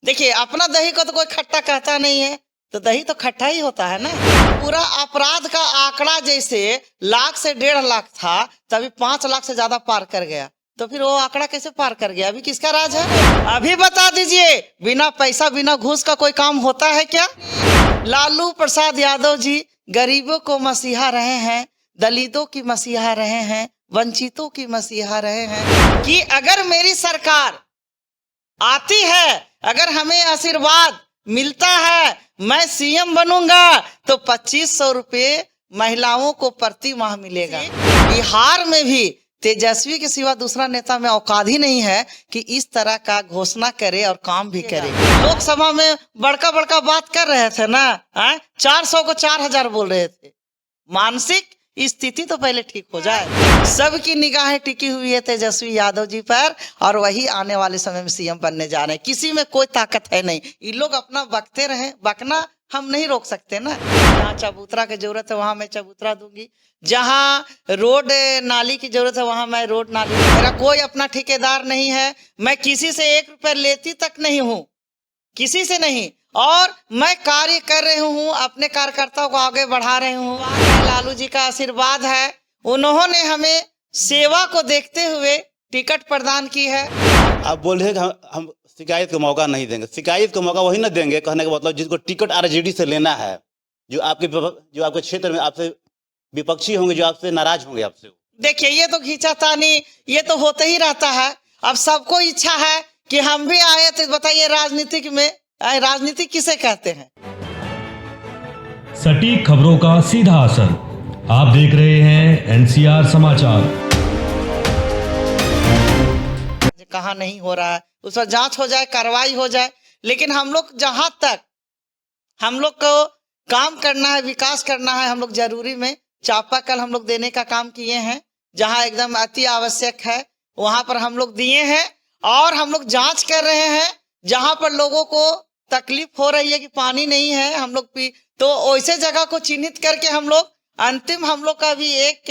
देखिए, अपना दही को तो कोई खट्टा कहता नहीं है, तो दही तो खट्टा ही होता है ना। पूरा अपराध का आंकड़ा जैसे लाख से 1.5 लाख था, तभी 5 लाख से ज्यादा पार कर गया, तो फिर वो आंकड़ा कैसे पार कर गया? अभी किसका राज है? अभी बता दीजिए, बिना पैसा बिना घूस का कोई काम होता है क्या? लालू प्रसाद यादव जी गरीबों को मसीहा रहे हैं, दलितों की मसीहा रहे हैं, वंचितों की मसीहा रहे हैं कि अगर मेरी सरकार आती है, अगर हमें आशीर्वाद मिलता है, मैं सीएम बनूंगा, तो 2500 रुपये महिलाओं को प्रति माह मिलेगा। बिहार में भी तेजस्वी के सिवा दूसरा नेता में औकात ही नहीं है कि इस तरह का घोषणा करे और काम भी करे। लोकसभा में बड़का बड़का बात कर रहे थे ना, 400 को 4000 बोल रहे थे। मानसिक स्थिति तो पहले ठीक हो जाए। सबकी निगाहें टिकी हुई है तेजस्वी यादव जी पर, और वही आने वाले समय में सीएम बनने जा रहे हैं। किसी में कोई ताकत है नहीं, ये लोग अपना बकते रहे, बकना हम नहीं रोक सकते ना। जहाँ चबूतरा की जरूरत है वहां मैं चबूतरा दूंगी, जहाँ रोड नाली की जरूरत है वहां मैं रोड नाली। मेरा कोई अपना ठेकेदार नहीं है, मैं किसी से 1 रुपया लेती तक नहीं हूँ, किसी से नहीं, और मैं कार्य कर रही हूँ, अपने कार्यकर्ताओं को आगे बढ़ा रही हूँ। लालू जी का आशीर्वाद है, उन्होंने हमें सेवा को देखते हुए टिकट प्रदान की है। आप बोल रहे हैं कि हम शिकायत का मौका नहीं देंगे। शिकायत का मौका वही ना देंगे, कहने का मतलब जिसको टिकट आरजेडी से लेना है, जो आपके क्षेत्र में आपसे विपक्षी होंगे, जो आपसे नाराज होंगे आपसे। देखिए, ये तो खींचातानी ये तो होते ही रहता है। अब सबको इच्छा है कि हम भी आए, तो बताइए राजनीतिक में, राजनीति किसे कहते हैं? सटीक खबरों का सीधा असर। आप देख रहे हैं एनसीआर समाचार। कहाँ नहीं हो रहा है उस पर जांच हो जाए, कार्रवाई हो जाए। लेकिन हम लोग जहां तक हम लोग को काम करना है, विकास करना है, हम लोग जरूरी में चापाकल हम लोग देने का काम किए हैं। जहां एकदम अति आवश्यक है वहां पर हम लोग दिए हैं, और हम लोग जांच कर रहे हैं जहां पर लोगों को तकलीफ हो रही है कि पानी नहीं है, हम लोग तो वैसे जगह को चिन्हित करके हम लोग अंतिम हम लोग का भी एक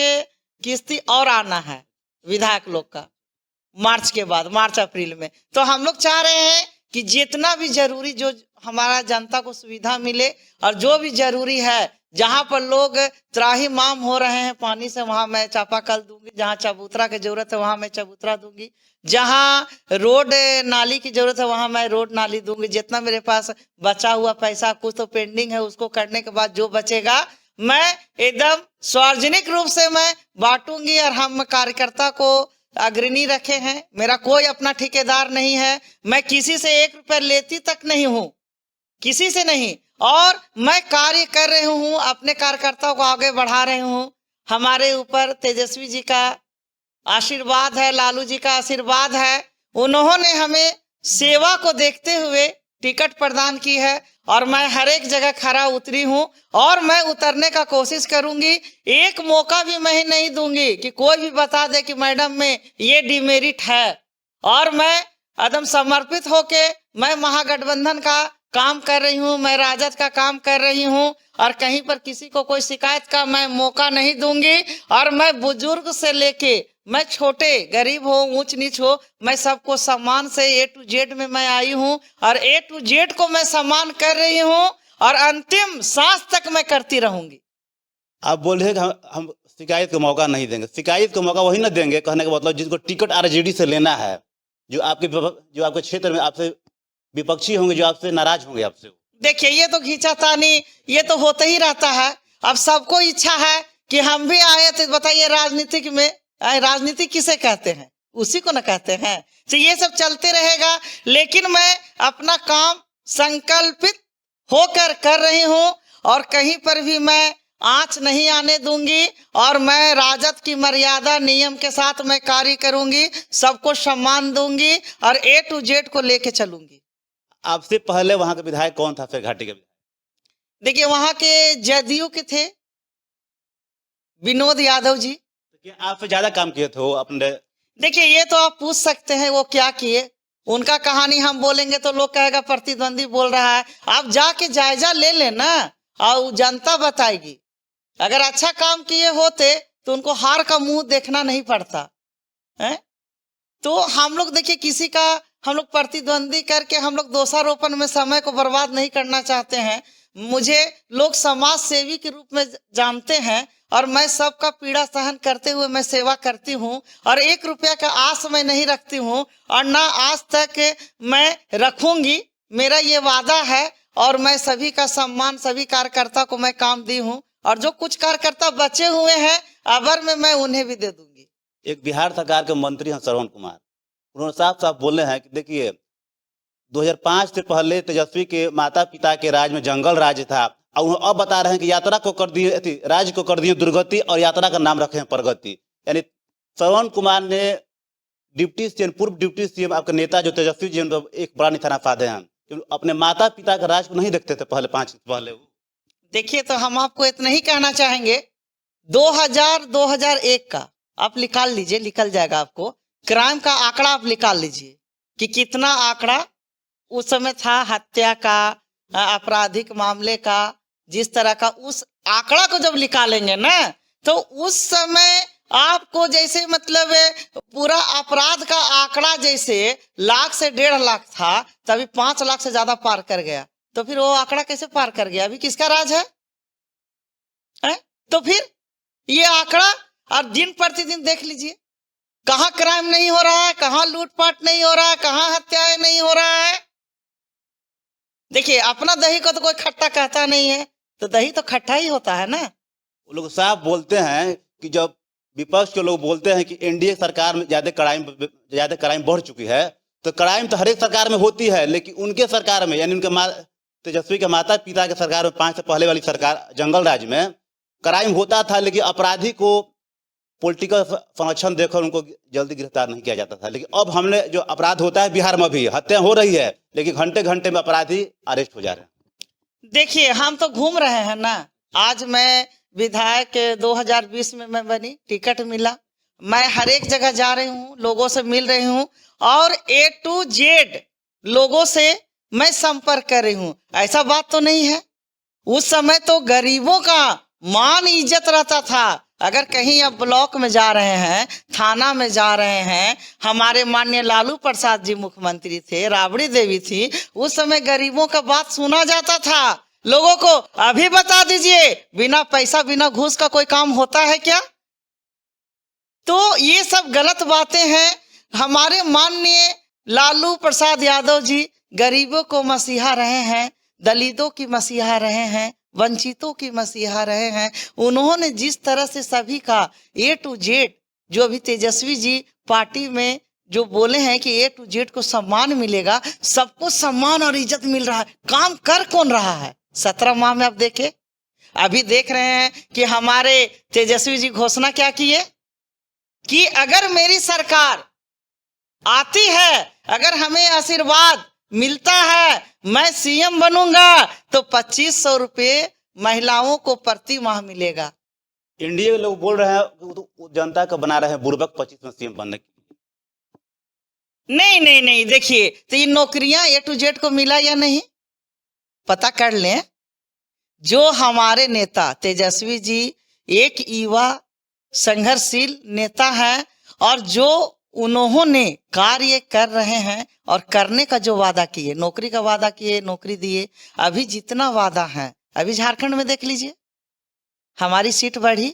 किस्ती और आना है विधायक लोग का मार्च के बाद, मार्च अप्रैल में। तो हम लोग चाह रहे हैं कि जितना भी जरूरी, जो हमारा जनता को सुविधा मिले, और जो भी जरूरी है, जहां पर लोग त्राही माम हो रहे हैं पानी से, वहां मैं चापाकल दूंगी। जहां चबूतरा की जरूरत है वहां मैं चबूतरा दूंगी। जहां रोड नाली की जरूरत है वहां मैं रोड नाली दूंगी। जितना मेरे पास बचा हुआ पैसा, कुछ तो पेंडिंग है, उसको करने के बाद जो बचेगा मैं एकदम सार्वजनिक रूप से मैं बांटूंगी। और हम कार्यकर्ता को अग्रणी रखे हैं, मेरा कोई अपना ठेकेदार नहीं है, मैं किसी से 1 रुपया लेती तक नहीं हूँ, किसी से नहीं, और मैं कार्य कर रही हूँ, अपने कार्यकर्ताओं को आगे बढ़ा रही हूँ। हमारे ऊपर तेजस्वी जी का आशीर्वाद है, लालू जी का आशीर्वाद है, उन्होंने हमें सेवा को देखते हुए टिकट प्रदान की है, और मैं हर एक जगह खरा उतरी हूँ, और मैं उतरने का कोशिश करूंगी। एक मौका भी मैं नहीं दूंगी कि कोई भी बता दे कि मैडम में ये डिमेरिट है। और मैं एकदम समर्पित होके मैं महागठबंधन का काम कर रही हूँ, मैं राजद का काम कर रही हूँ, और कहीं पर किसी को कोई शिकायत का मैं मौका नहीं दूंगी। और मैं बुजुर्ग से लेके मैं छोटे गरीब हो, ऊंच नीच हो, मैं सबको सम्मान से A to Z में मैं आई हूँ, और A to Z को मैं सम्मान कर रही हूँ, और अंतिम सांस तक मैं करती रहूंगी। आप बोल रहे हैं कि हम शिकायत का मौका नहीं देंगे। शिकायत का मौका वही ना देंगे, कहने का मतलब जिसको टिकट आरजेडी से लेना है, जो आपके क्षेत्र में आपसे विपक्षी होंगे, जो आपसे नाराज होंगे आपसे। देखिए, ये तो खींचातानी ये तो होते ही रहता है। अब सबको इच्छा है कि हम भी आए, तो बताइए राजनीतिक में, राजनीति किसे कहते हैं? उसी को ना कहते हैं। तो ये सब चलते रहेगा, लेकिन मैं अपना काम संकल्पित होकर कर रही हूँ, और कहीं पर भी मैं आंच नहीं आने दूंगी, और मैं राजद की मर्यादा नियम के साथ मैं कार्य करूंगी, सबको सम्मान दूंगी, और A to Z को लेके चलूंगी। आपसे पहले वहां के विधायक कौन था, फिर घाटी के विधायक? देखिए, वहां के जदयू के थे विनोद यादव जी। क्या आपसे ज्यादा काम किए थे वो अपने? देखिए, ये तो आप पूछ सकते हैं वो क्या किए, उनका कहानी हम बोलेंगे तो लोग कहेगा प्रतिद्वंदी बोल रहा है। आप जाके जायजा ले लेना, और जनता बताएगी। अगर अच्छा काम किए होते तो उनको हार का मुंह देखना नहीं पड़ता है। तो हम लोग देखिए, किसी का हम लोग प्रतिद्वंदी करके हम लोग दोषारोपण में समय को बर्बाद नहीं करना चाहते हैं। मुझे लोग समाज सेवी के रूप में जानते हैं और मैं सबका पीड़ा सहन करते हुए मैं सेवा करती हूँ और 1 रुपया का आस मैं नहीं रखती हूँ और ना आज तक मैं रखूंगी। मेरा ये वादा है और मैं सभी का सम्मान, सभी कार्यकर्ता को मैं काम दी हूँ और जो कुछ कार्यकर्ता बचे हुए हैं अबर में मैं उन्हें भी दे दूंगी। एक बिहार सरकार के मंत्री हैं श्रवण कुमार, उन्होंने साफ साफ बोले हैं कि देखिए 2005 से पहले तेजस्वी के माता पिता के राज में जंगल राज था और अब बता रहे हैं कि यात्रा को कर दिए, राज्य को कर दिए दुर्गति और यात्रा का नाम रखे हैं प्रगति। यानी श्रवण कुमार ने डिप्टी सीएम, पूर्व डिप्टी सीएम आपके नेता जो तेजस्वी जी एक बड़ा निशाना साधे हैं, अपने माता पिता का राज को नहीं देखते थे पहले 5 पहले। देखिए तो हम आपको इतना ही कहना चाहेंगे 2001 का आप निकाल लीजिए, निकल जाएगा आपको। क्राइम का आंकड़ा आप निकाल लीजिए कि कितना आंकड़ा उस समय था हत्या का, आपराधिक मामले का, जिस तरह का उस आंकड़ा को जब निकालेंगे ना तो उस समय आपको जैसे मतलब पूरा अपराध का आंकड़ा जैसे लाख से 1.5 लाख था तभी 5 लाख से ज्यादा पार कर गया। तो फिर वो आंकड़ा कैसे पार कर गया? अभी किसका राज है? तो फिर ये आंकड़ा और दिन प्रतिदिन देख लीजिए, कहाँ क्राइम नहीं हो रहा है, कहाँ लूटपाट नहीं हो रहा है, कहाँ हत्याएं नहीं हो रहा है। देखिए अपना दही को तो कोई खट्टा कहता नहीं है, तो दही तो खट्टा ही होता है ना। वो लोग साफ बोलते हैं कि जब विपक्ष के लोग बोलते हैं कि एनडीए सरकार में ज्यादा क्राइम बढ़ चुकी है, तो क्राइम तो हर एक सरकार में होती है, लेकिन उनके सरकार में यानी उनके तेजस्वी के माता पिता के सरकार में 5 से पहले वाली सरकार जंगल राज में क्राइम होता था, लेकिन अपराधी को पॉलिटिकल संरक्षण देकर उनको जल्दी गिरफ्तार नहीं किया जाता था। लेकिन अब हमने जो अपराध होता है बिहार में भी हत्या हो रही है, लेकिन घंटे घंटे में अपराधी अरेस्ट हो जा रहे हैं। देखिए हम तो घूम रहे हैं ना। आज मैं विधायक 2020 में मैं बनी, टिकट मिला, मैं हर एक जगह जा रही हूँ, लोगों से मिल रही हूँ और A to Z लोगों से मैं संपर्क कर रही हूँ। ऐसा बात तो नहीं है, उस समय तो गरीबों का मान इज्जत रहता था। अगर कहीं आप ब्लॉक में जा रहे हैं, थाना में जा रहे हैं, हमारे माननीय लालू प्रसाद जी मुख्यमंत्री थे, राबड़ी देवी थी, उस समय गरीबों का बात सुना जाता था। लोगों को अभी बता दीजिए बिना पैसा बिना घूस का कोई काम होता है क्या? तो ये सब गलत बातें हैं। हमारे माननीय लालू प्रसाद यादव जी गरीबों को मसीहा रहे हैं, दलितों की मसीहा रहे हैं, वंचितों की मसीहा रहे हैं। उन्होंने जिस तरह से सभी का A to Z जो अभी तेजस्वी जी पार्टी में जो बोले हैं कि A to Z को सम्मान मिलेगा, सबको सम्मान और इज्जत मिल रहा है। काम कर कौन रहा है? 17 माह में आप देखे, अभी देख रहे हैं कि हमारे तेजस्वी जी घोषणा क्या किए कि अगर मेरी सरकार आती है, अगर हमें आशीर्वाद मिलता है, मैं सीएम बनूंगा तो 2500 रुपये महिलाओं को प्रति माह मिलेगा। इंडिया के लोग बोल रहे हैं तो जनता का बना रहे हैं बुर्बक 25 में सीएम बनने की। नहीं, देखिए तो ये नौकरियां A to Z को मिला या नहीं पता कर लें। जो हमारे नेता तेजस्वी जी एक युवा संघर्षशील नेता है और जो उन्होंने कार्य कर रहे हैं और करने का जो वादा किए, नौकरी का वादा किए, नौकरी दिए। अभी जितना वादा है, अभी झारखंड में देख लीजिए हमारी सीट बढ़ी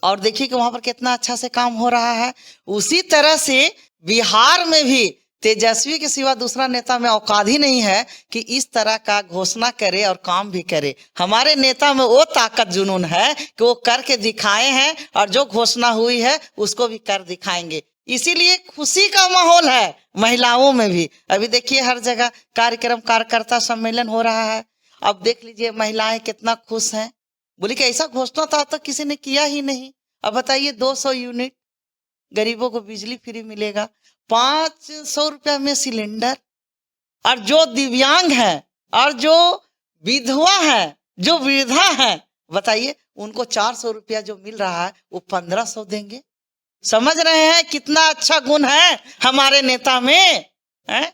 और देखिए कि वहां पर कितना अच्छा से काम हो रहा है। उसी तरह से बिहार में भी तेजस्वी के सिवा दूसरा नेता में औकात ही नहीं है कि इस तरह का घोषणा करे और काम भी करे। हमारे नेता में वो ताकत जुनून है कि वो करके दिखाए हैं और जो घोषणा हुई है उसको भी कर दिखाएंगे। इसीलिए खुशी का माहौल है महिलाओं में भी। अभी देखिए हर जगह कार्यक्रम, कार्यकर्ता सम्मेलन हो रहा है। अब देख लीजिए महिलाएं कितना खुश हैं। बोली कि ऐसा घोषणा था तो किसी ने किया ही नहीं। अब बताइए 200 यूनिट गरीबों को बिजली फ्री मिलेगा, 500 रुपया में सिलेंडर, और जो दिव्यांग है और जो विधवा है, जो वृद्धा है, बताइए उनको 400 रुपया जो मिल रहा है वो 1500 देंगे। समझ रहे हैं कितना अच्छा गुण है हमारे नेता में?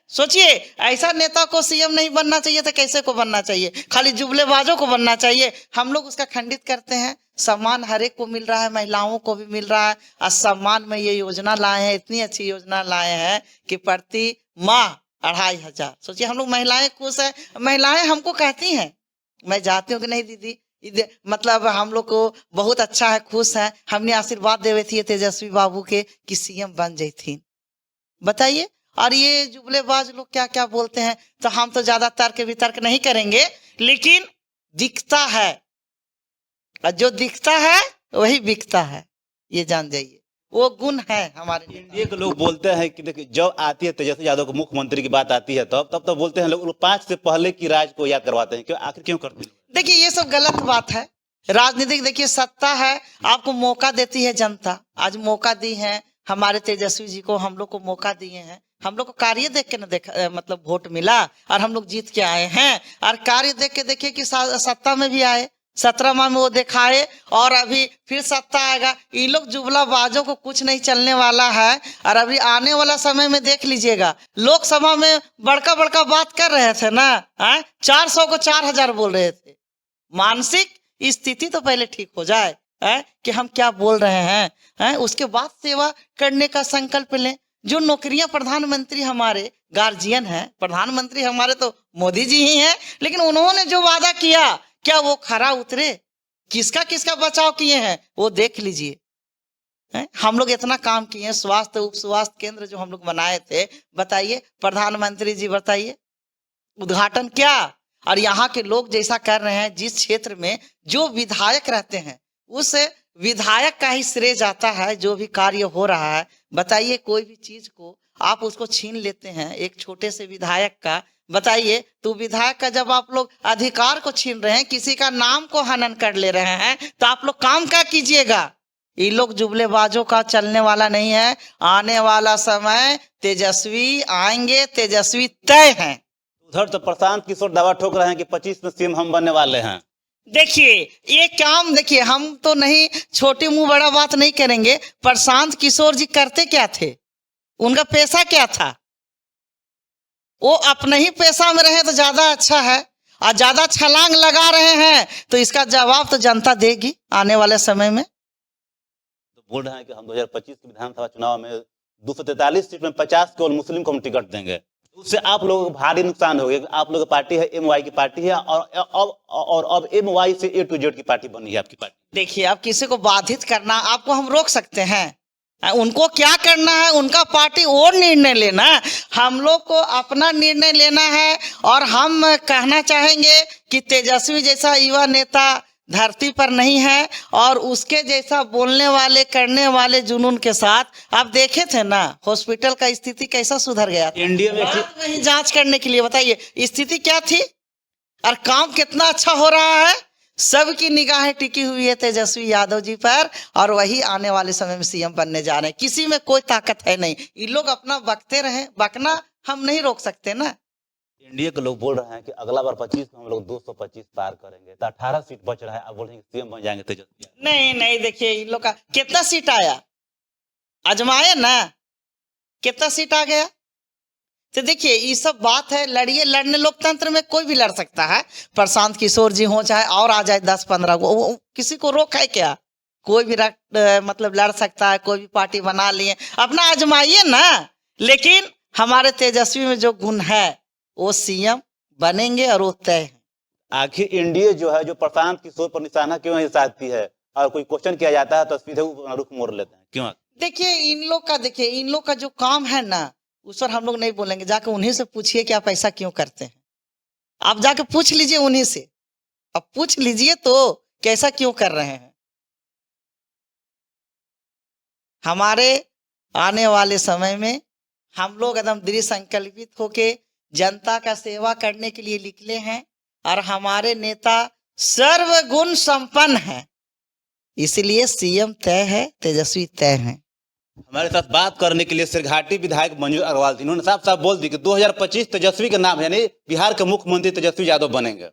सोचिए ऐसा नेता को सीएम नहीं बनना चाहिए तो कैसे को बनना चाहिए? खाली जुमलेबाजों को बनना चाहिए। हम लोग उसका खंडित करते हैं। सम्मान हर एक को मिल रहा है, महिलाओं को भी मिल रहा है। और सम्मान में ये योजना लाए हैं, इतनी अच्छी योजना लाए हैं कि प्रति माह 2500। सोचिए हम लोग महिलाएं खुश है, महिलाएं हमको कहती हैं, मैं जाती हूँ कि नहीं दीदी मतलब हम लोग को बहुत अच्छा है, खुश है, हमने आशीर्वाद देवे थी तेजस्वी बाबू के कि सीएम बन जाती। बताइए। और ये जुबलेबाज लोग क्या क्या बोलते हैं, तो हम तो ज्यादा तर्क वितर्क नहीं करेंगे, लेकिन दिखता है, और जो दिखता है वही बिकता है, ये जान जाइए, वो गुण है हमारे। एनडीए के लोग बोलते हैं कि देखिए जब आती है तेजस्वी यादव को मुख्यमंत्री की बात आती है तब तो बोलते हैं लोग 5 से पहले की राज को याद करवाते हैं, क्यों आखिर क्यों करते हैं? देखिए ये सब गलत बात है। राजनीतिक देखिए सत्ता है, आपको मौका देती है जनता। आज मौका दी है हमारे तेजस्वी जी को, हम लोग को मौका दिए हैं, हम लोग को कार्य देख के ना देखा, मतलब वोट मिला और हम लोग जीत के आए हैं। और कार्य देख के देखिए कि सत्ता में भी आए, 17 माह में वो दिखाए, और अभी फिर सत्ता आएगा। ये लोग जुबलाबाजों को कुछ नहीं चलने वाला है। और अभी आने वाला समय में देख लीजिएगा, लोकसभा में बड़का बड़का बात कर रहे थे ना, 400 को 4000 बोल रहे थे। मानसिक स्थिति तो पहले ठीक हो जाए कि हम क्या बोल रहे हैं, उसके बाद सेवा करने का संकल्प लें। जो नौकरियां प्रधानमंत्री हमारे गार्जियन हैं, प्रधानमंत्री हमारे तो मोदी जी ही हैं, लेकिन उन्होंने जो वादा किया क्या वो खरा उतरे? किसका किसका बचाव किए हैं वो देख लीजिए। हम लोग इतना काम किए हैं, स्वास्थ्य उप स्वास्थ्य केंद्र जो हम लोग बनाए थे, बताइए प्रधानमंत्री जी बताइए उद्घाटन क्या? और यहाँ के लोग जैसा कर रहे हैं, जिस क्षेत्र में जो विधायक रहते हैं उस विधायक का ही श्रेय जाता है जो भी कार्य हो रहा है। बताइए कोई भी चीज को आप उसको छीन लेते हैं एक छोटे से विधायक का, बताइए तो विधायक का जब आप लोग अधिकार को छीन रहे हैं, किसी का नाम को हनन कर ले रहे हैं, तो आप लोग काम क्या कीजिएगा? ये लोग जुबलेबाजों का चलने वाला नहीं है। आने वाला समय तेजस्वी आएंगे, तेजस्वी तय है। उधर तो प्रशांत किशोर दावा ठोक रहे हैं कि 25 में सीएम हम बनने वाले हैं। देखिए ये काम, देखिए हम तो नहीं छोटे मुंह बड़ा बात नहीं करेंगे। प्रशांत किशोर जी करते क्या थे, उनका पैसा क्या था? वो अपने ही पैसा में रहे तो ज्यादा अच्छा है, और ज्यादा छलांग लगा रहे हैं तो इसका जवाब तो जनता देगी आने वाले समय में। तो बोल रहे हैं कि हम 2025 के विधानसभा चुनाव में 243 सीट में 50 केवल मुस्लिम को हम टिकट देंगे। उससे आप लोगों को भारी नुकसान हो गया। आप लोगों की पार्टी है MY की पार्टी है, और अब MY से A to Z की पार्टी बनी है आपकी पार्टी। देखिए अब किसी को बाधित करना आपको हम रोक सकते हैं? उनको क्या करना है, उनका पार्टी और निर्णय लेना है, हम लोग को अपना निर्णय लेना है। और हम कहना चाहेंगे कि तेजस्वी जैसा युवा नेता धरती पर नहीं है, और उसके जैसा बोलने वाले करने वाले जुनून के साथ आप देखे थे ना हॉस्पिटल का स्थिति कैसा सुधर गया था। एनडीए में वही जांच करने के लिए, बताइए स्थिति क्या थी और काम कितना अच्छा हो रहा है। सबकी निगाहें टिकी हुई है तेजस्वी यादव जी पर, और वही आने वाले समय में सीएम बनने जा रहे हैं। किसी में कोई ताकत है नहीं, ये लोग अपना बकते रहे, बकना हम नहीं रोक सकते ना। एनडीए के लोग बोल रहे हैं कि अगला बार 25 में हम लोग 225 पार करेंगे, तो 18 सीट बच रहा है। आप बोल रहे हैं सीएम बन जाएंगे तेजस्वी? नहीं देखिए इन लोग का कितना सीट आया, आजमाए ना, कितना सीट आ गया। तो देखिए ये सब बात है, लड़िए, लड़ने लोकतंत्र में कोई भी लड़ सकता है। प्रशांत किशोर जी हो चाहे और आ जाए 10-15 को, किसी को रोक है क्या? कोई भी मतलब लड़ सकता है, कोई भी पार्टी बना लिए, अपना आजमाइए ना। लेकिन हमारे तेजस्वी में जो गुण है वो सीएम बनेंगे और वो तय है। आखिर एनडीए जो है, जो प्रशांत किशोर पर निशाना क्यों नहीं साधती है? और कोई क्वेश्चन किया जाता है तो सीधे रुख मोड़ लेते हैं, क्यों? देखिए इन लोग का जो काम है ना, उस पर हम लोग नहीं बोलेंगे। जाके उन्हीं से पूछिए कि आप ऐसा क्यों करते हैं। आप जाके पूछ लीजिए उन्हीं से, अब पूछ लीजिए तो कैसा क्यों कर रहे हैं। हमारे आने वाले समय में हम लोग एकदम दृढ़ संकल्पित होके जनता का सेवा करने के लिए निकले हैं, और हमारे नेता सर्वगुण संपन्न हैं, इसलिए सीएम तय है, तेजस्वी तय है। हमारे साथ बात करने के लिए सिरघाटी विधायक मंजू अग्रवाल थी। उन्होंने साफ साफ बोल दी कि 2025 तेजस्वी के नाम, यानी बिहार के मुख्यमंत्री तेजस्वी यादव बनेंगे।